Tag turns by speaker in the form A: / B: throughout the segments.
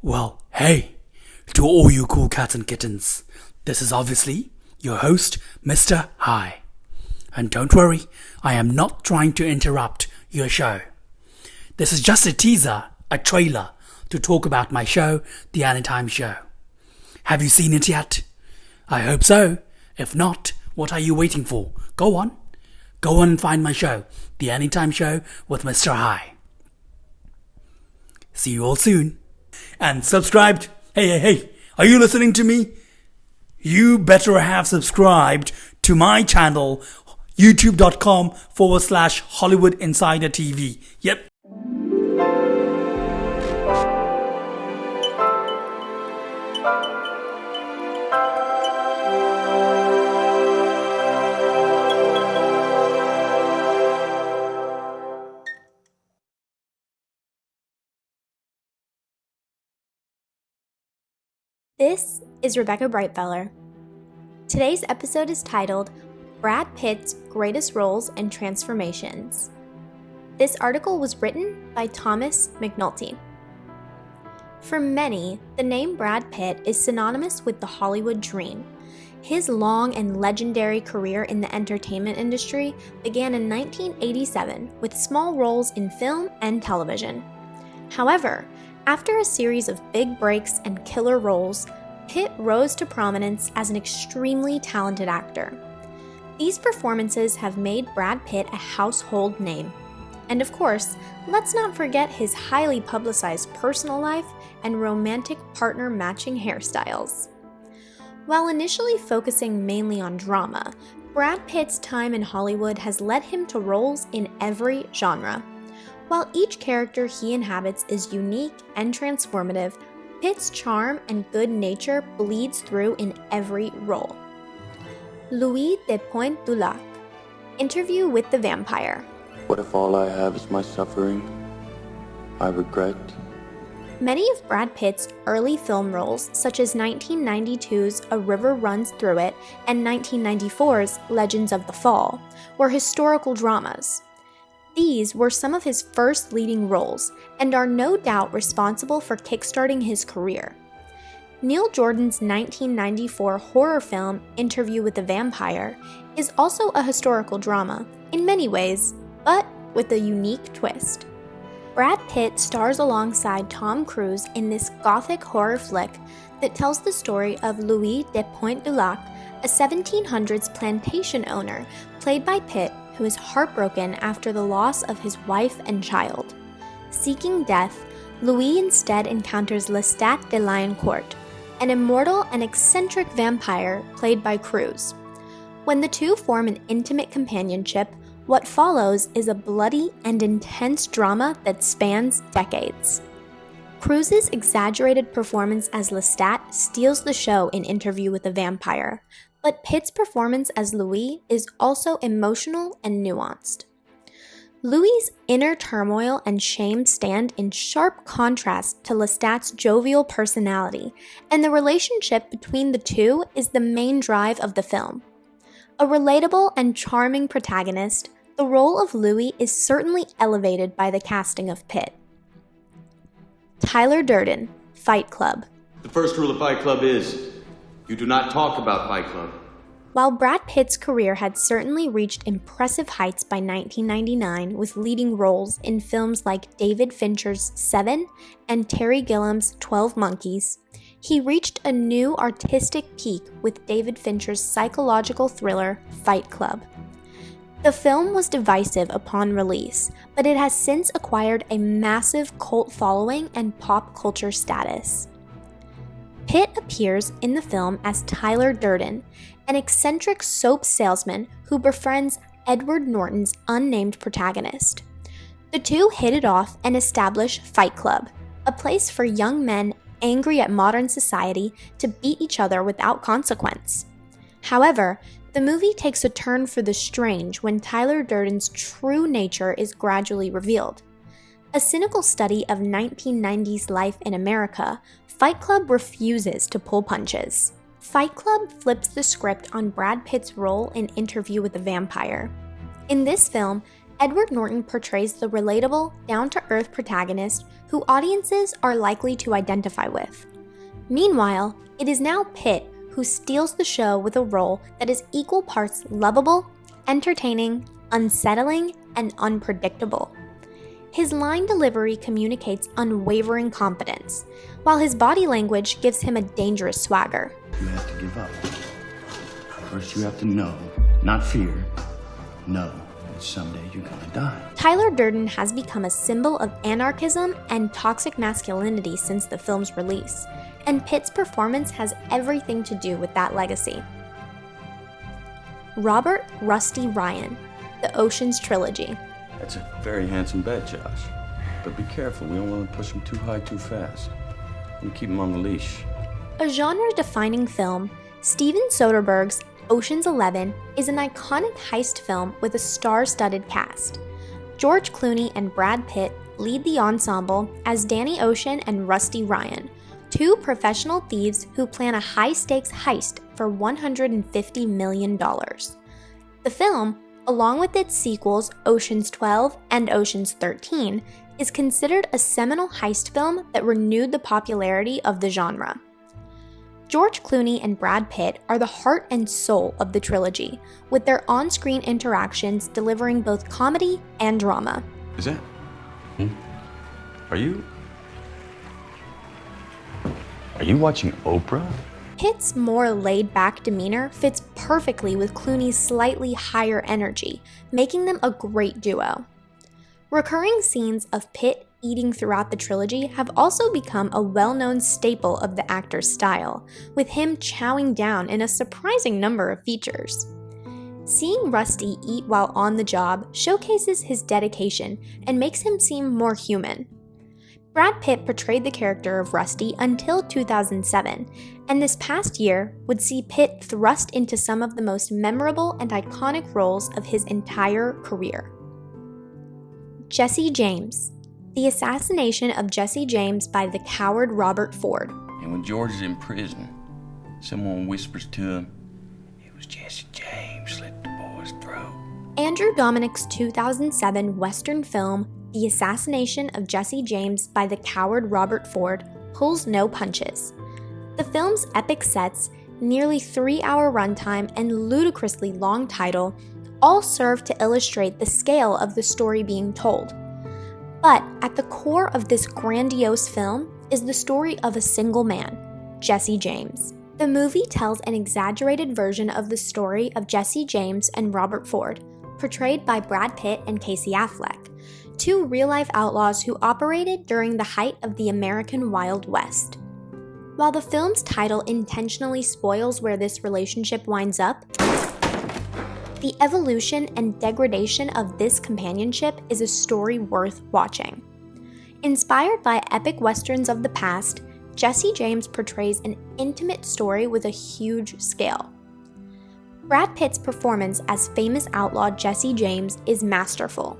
A: Well, hey, to all you cool cats and kittens, this is obviously your host, Mr. Hi. And don't worry, I am not trying to interrupt your show. This is just a teaser, a trailer, to talk about my show, The Anytime Show. Have you seen it yet? I hope so. If not, what are you waiting for? Go on and find my show, The Anytime Show with Mr. Hi. See you all soon. And subscribed. Hey, are you listening to me? You better have subscribed to my channel, youtube.com/Hollywood Insider TV. Yep.
B: This is Rebecca Brightfeller. Today's episode is titled Brad Pitt's Greatest Roles and Transformations. This article was written by Thomas McNulty. For many, the name Brad Pitt is synonymous with the Hollywood dream. His long and legendary career in the entertainment industry began in 1987 with small roles in film and television. However, after a series of big breaks and killer roles, Pitt rose to prominence as an extremely talented actor. These performances have made Brad Pitt a household name. And of course, let's not forget his highly publicized personal life and romantic partner-matching hairstyles. While initially focusing mainly on drama, Brad Pitt's time in Hollywood has led him to roles in every genre. While each character he inhabits is unique and transformative, Pitt's charm and good nature bleeds through in every role. Louis de Pointe du Lac, Interview with the Vampire.
C: What if all I have is my suffering, my regret?
B: Many of Brad Pitt's early film roles, such as 1992's A River Runs Through It and 1994's Legends of the Fall, were historical dramas. These were some of his first leading roles and are no doubt responsible for kickstarting his career. Neil Jordan's 1994 horror film Interview with the Vampire is also a historical drama in many ways, but with a unique twist. Brad Pitt stars alongside Tom Cruise in this gothic horror flick that tells the story of Louis de Pointe du Lac, a 1700s plantation owner played by Pitt, who is heartbroken after the loss of his wife and child. Seeking death, Louis instead encounters Lestat de Lioncourt, an immortal and eccentric vampire played by Cruise. When the two form an intimate companionship, what follows is a bloody and intense drama that spans decades. Cruise's exaggerated performance as Lestat steals the show in Interview with the Vampire, but Pitt's performance as Louis is also emotional and nuanced. Louis's inner turmoil and shame stand in sharp contrast to Lestat's jovial personality, and the relationship between the two is the main drive of the film. A relatable and charming protagonist, the role of Louis is certainly elevated by the casting of Pitt. Tyler Durden, Fight Club.
D: The first rule of Fight Club is, you do not talk about Fight Club.
B: While Brad Pitt's career had certainly reached impressive heights by 1999 with leading roles in films like David Fincher's Seven and Terry Gilliam's 12 Monkeys, he reached a new artistic peak with David Fincher's psychological thriller Fight Club. The film was divisive upon release, but it has since acquired a massive cult following and pop culture status. Pitt appears in the film as Tyler Durden, an eccentric soap salesman who befriends Edward Norton's unnamed protagonist. The two hit it off and establish Fight Club, a place for young men angry at modern society to beat each other without consequence. However, the movie takes a turn for the strange when Tyler Durden's true nature is gradually revealed. A cynical study of 1990s life in America, Fight Club refuses to pull punches. Fight Club flips the script on Brad Pitt's role in Interview with the Vampire. In this film, Edward Norton portrays the relatable, down-to-earth protagonist who audiences are likely to identify with. Meanwhile, it is now Pitt who steals the show with a role that is equal parts lovable, entertaining, unsettling, and unpredictable. His line delivery communicates unwavering confidence, while his body language gives him a dangerous swagger.
C: You have to give up. First, you have to know, not fear, know that someday you're gonna die.
B: Tyler Durden has become a symbol of anarchism and toxic masculinity since the film's release, and Pitt's performance has everything to do with that legacy. Robert "Rusty" Ryan, the Ocean's Trilogy.
C: That's a very handsome bet, Josh. But be careful, we don't want to push him too high too fast. We keep him on the leash.
B: A genre-defining film, Steven Soderbergh's Ocean's 11 is an iconic heist film with a star-studded cast. George Clooney and Brad Pitt lead the ensemble as Danny Ocean and Rusty Ryan, two professional thieves who plan a high-stakes heist for $150 million. The film, along with its sequels Ocean's 12 and Ocean's 13, is considered a seminal heist film that renewed the popularity of the genre. George Clooney and Brad Pitt are the heart and soul of the trilogy, with their on-screen interactions delivering both comedy and drama.
C: Is that? Are you watching Oprah?
B: Pitt's more laid-back demeanor fits perfectly with Clooney's slightly higher energy, making them a great duo. Recurring scenes of Pitt eating throughout the trilogy have also become a well-known staple of the actor's style, with him chowing down in a surprising number of features. Seeing Rusty eat while on the job showcases his dedication and makes him seem more human. Brad Pitt portrayed the character of Rusty until 2007, and this past year would see Pitt thrust into some of the most memorable and iconic roles of his entire career. Jesse James. The Assassination of Jesse James by the coward Robert Ford.
C: And when George is in prison, someone whispers to him, "It was Jesse James slit the boy's throat."
B: Andrew Dominik's 2007 Western film, The Assassination of Jesse James by the coward Robert Ford, pulls no punches. The film's epic sets, nearly 3-hour runtime, and ludicrously long title all serve to illustrate the scale of the story being told. But at the core of this grandiose film is the story of a single man, Jesse James. The movie tells an exaggerated version of the story of Jesse James and Robert Ford, portrayed by Brad Pitt and Casey Affleck, two real-life outlaws who operated during the height of the American Wild West. While the film's title intentionally spoils where this relationship winds up, the evolution and degradation of this companionship is a story worth watching. Inspired by epic westerns of the past, Jesse James portrays an intimate story with a huge scale. Brad Pitt's performance as famous outlaw Jesse James is masterful.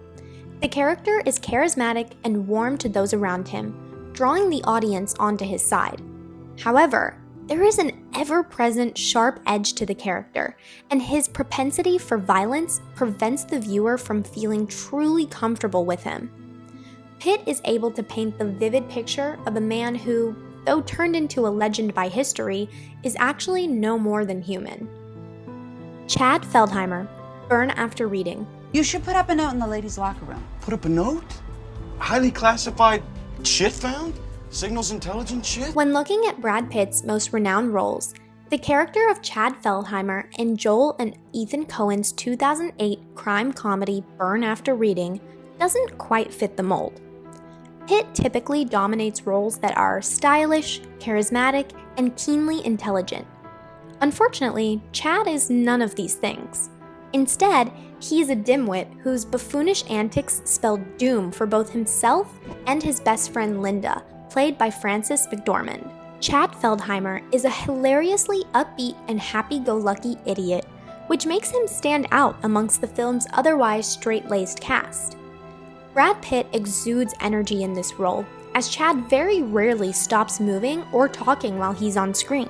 B: The character is charismatic and warm to those around him, drawing the audience onto his side. However, there is an ever-present sharp edge to the character, and his propensity for violence prevents the viewer from feeling truly comfortable with him. Pitt is able to paint the vivid picture of a man who, though turned into a legend by history, is actually no more than human. Chad Feldheimer, Burn After Reading.
E: You should put up a note in the ladies' locker room.
F: Put up a note? Highly classified shit found? Signals intelligence shit?
B: When looking at Brad Pitt's most renowned roles, the character of Chad Feldheimer in Joel and Ethan Coen's 2008 crime comedy Burn After Reading doesn't quite fit the mold. Pitt typically dominates roles that are stylish, charismatic, and keenly intelligent. Unfortunately, Chad is none of these things. Instead, he is a dimwit whose buffoonish antics spell doom for both himself and his best friend Linda, played by Frances McDormand. Chad Feldheimer is a hilariously upbeat and happy-go-lucky idiot, which makes him stand out amongst the film's otherwise straight-laced cast. Brad Pitt exudes energy in this role, as Chad very rarely stops moving or talking while he's on screen.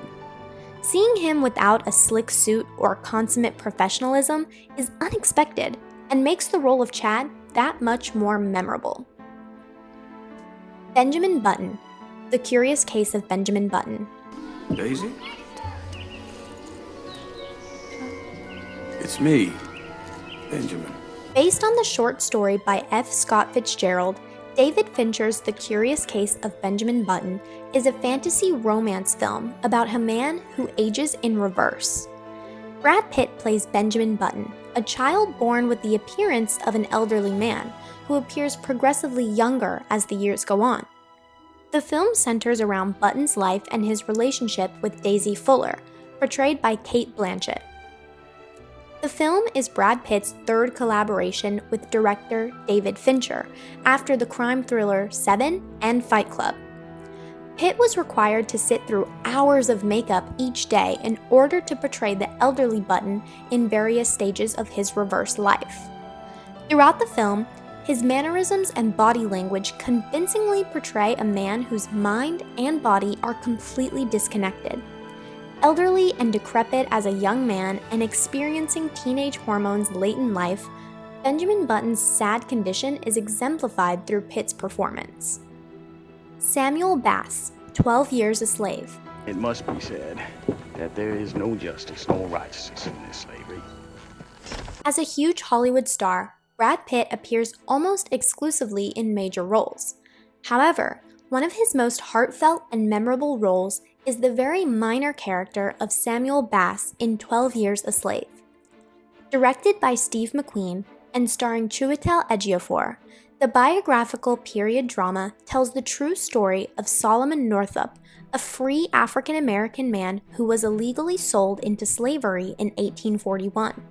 B: Seeing him without a slick suit or consummate professionalism is unexpected and makes the role of Chad that much more memorable. Benjamin Button, The Curious Case of Benjamin Button.
G: Daisy? It's me, Benjamin.
B: Based on the short story by F. Scott Fitzgerald, David Fincher's The Curious Case of Benjamin Button is a fantasy romance film about a man who ages in reverse. Brad Pitt plays Benjamin Button, a child born with the appearance of an elderly man who appears progressively younger as the years go on. The film centers around Button's life and his relationship with Daisy Fuller, portrayed by Cate Blanchett. The film is Brad Pitt's third collaboration with director David Fincher after the crime thriller Seven and Fight Club. Pitt was required to sit through hours of makeup each day in order to portray the elderly Button in various stages of his reverse life. Throughout the film, his mannerisms and body language convincingly portray a man whose mind and body are completely disconnected. Elderly and decrepit as a young man and experiencing teenage hormones late in life, Benjamin Button's sad condition is exemplified through Pitt's performance. Samuel Bass, 12 Years a Slave.
C: It must be said that there is no justice nor righteousness in this slavery.
B: As a huge Hollywood star, Brad Pitt appears almost exclusively in major roles. However, one of his most heartfelt and memorable roles is the very minor character of Samuel Bass in 12 Years a Slave. Directed by Steve McQueen and starring Chiwetel Ejiofor, the biographical period drama tells the true story of Solomon Northup, a free African-American man who was illegally sold into slavery in 1841.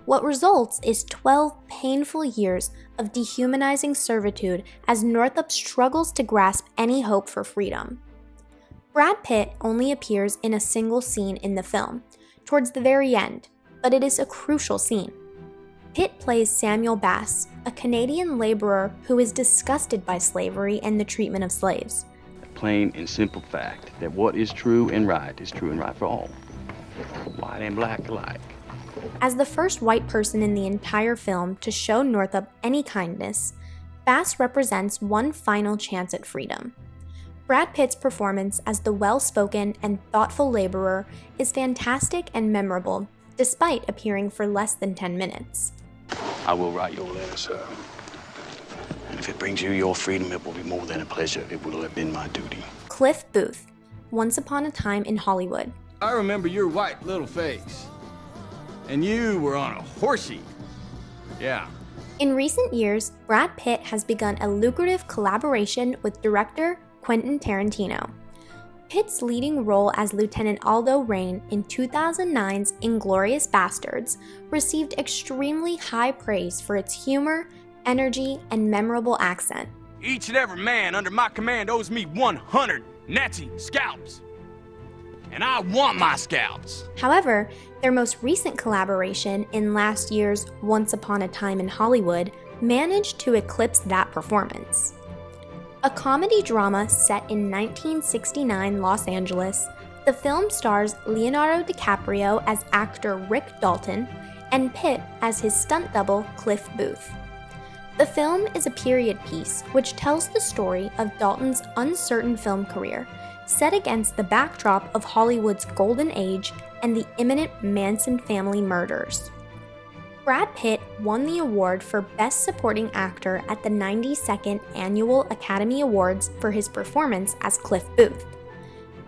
B: What results is 12 painful years of dehumanizing servitude as Northup struggles to grasp any hope for freedom. Brad Pitt only appears in a single scene in the film, towards the very end, but it is a crucial scene. Pitt plays Samuel Bass, a Canadian laborer who is disgusted by slavery and the treatment of slaves.
C: The plain and simple fact that what is true and right for all. White and black alike.
B: As the first white person in the entire film to show Northup any kindness, Bass represents one final chance at freedom. Brad Pitt's performance as the well-spoken and thoughtful laborer is fantastic and memorable, despite appearing for less than 10 minutes.
C: I will write your letter, sir. And if it brings you your freedom, it will be more than a pleasure. It will have been my duty.
B: Cliff Booth, Once Upon a Time in Hollywood.
H: I remember your white little face. And you were on a horsey. Yeah.
B: In recent years, Brad Pitt has begun a lucrative collaboration with director Quentin Tarantino. Pitt's leading role as Lieutenant Aldo Raine in 2009's Inglourious Basterds received extremely high praise for its humor, energy, and memorable accent.
H: Each and every man under my command owes me 100 Nazi scalps. And I want my scalps.
B: However, their most recent collaboration in last year's Once Upon a Time in Hollywood managed to eclipse that performance. A comedy drama set in 1969 Los Angeles, the film stars Leonardo DiCaprio as actor Rick Dalton and Pitt as his stunt double Cliff Booth. The film is a period piece which tells the story of Dalton's uncertain film career, set against the backdrop of Hollywood's golden age and the imminent Manson family murders. Brad Pitt won the award for Best Supporting Actor at the 92nd Annual Academy Awards for his performance as Cliff Booth.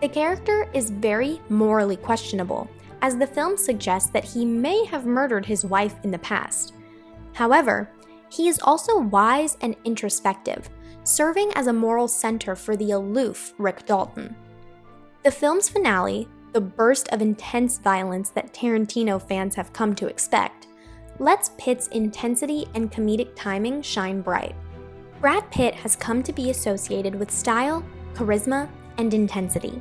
B: The character is very morally questionable, as the film suggests that he may have murdered his wife in the past. However, he is also wise and introspective, serving as a moral center for the aloof Rick Dalton. The film's finale, the burst of intense violence that Tarantino fans have come to expect, lets Pitt's intensity and comedic timing shine bright. Brad Pitt has come to be associated with style, charisma, and intensity.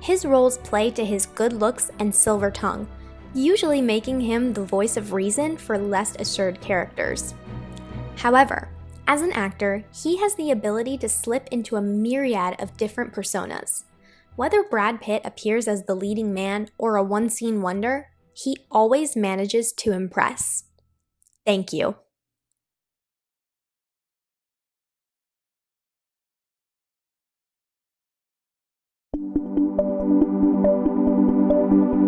B: His roles play to his good looks and silver tongue, usually making him the voice of reason for less assured characters. However, as an actor, he has the ability to slip into a myriad of different personas. Whether Brad Pitt appears as the leading man or a one-scene wonder, he always manages to impress. Thank you. you.